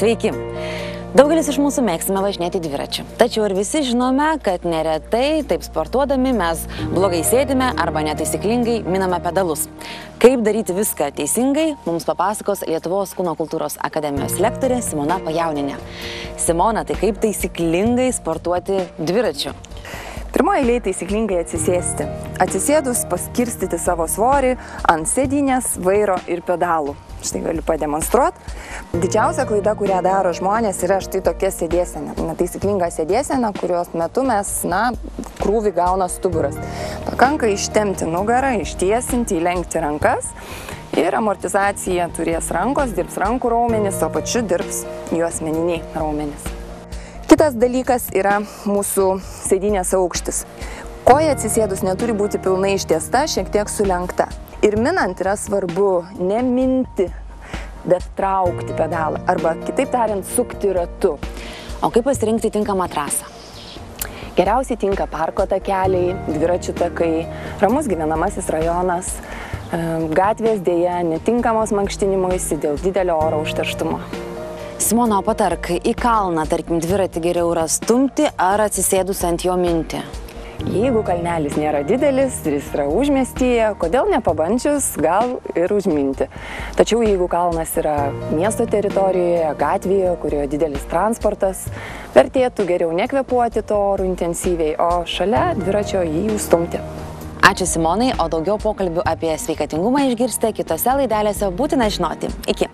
Sveiki! Daugelis iš mūsų mėgstame važinėti dviračiu. Tačiau ir visi žinome, kad neretai taip sportuodami mes blogai sėdime arba netaisyklingai miname pedalus. Kaip daryti viską teisingai, mums papasakos Lietuvos kūno kultūros akademijos lektorė Simona Pajauninė. Simona, tai kaip taisyklingai sportuoti dviračiu? Pirmoje eilėje taisyklingai atsisėsti. Atsisėdus paskirstyti savo svorį ant sėdynės, vairo ir pedalų. Štai galiu pademonstruoti. Didžiausia klaida, kurią daro žmonės, yra štai tokia sėdėsena. Netaisyklinga sėdėsena, kurios metu krūvį gauna stuburas. Pakanka ištempti nugarą, ištiesinti, įlenkti rankas ir amortizacija turės rankos, dirbs rankų raumenys, o pačiu dirbs juosmeniniai raumenys. Kitas dalykas yra mūsų sėdynės aukštis. Koja atsisėdus neturi būti pilnai ištiesta, šiek tiek sulenkta. Ir minant yra svarbu ne minti, bet traukti pedalą, arba kitaip tariant, sukti ratu. O kaip pasirinkti tinkamą trasą? Geriausiai tinka parko takeliai, dviračių takai, ramus gyvenamasis rajonas, gatvės dėja netinkamos mankštinimuisi dėl didelio oro užterštumo. Simona, patark, į kalną, tarkim, dviratį geriau yra stumti ar atsisėdus ant jo minti? Jeigu kalnelis nėra didelis ir jis yra užmiestyje, kodėl nepabandžius, gal ir užminti. Tačiau jeigu kalnas yra miesto teritorijoje, gatvėje, kurioje didelis transportas, vertėtų geriau nekvėpuoti to oru intensyviai, o šalia dviračio jį užstumti. Ačiū Simonai, o daugiau pokalbių apie sveikatingumą išgirsite kitose laidelėse būtina žinoti. Iki!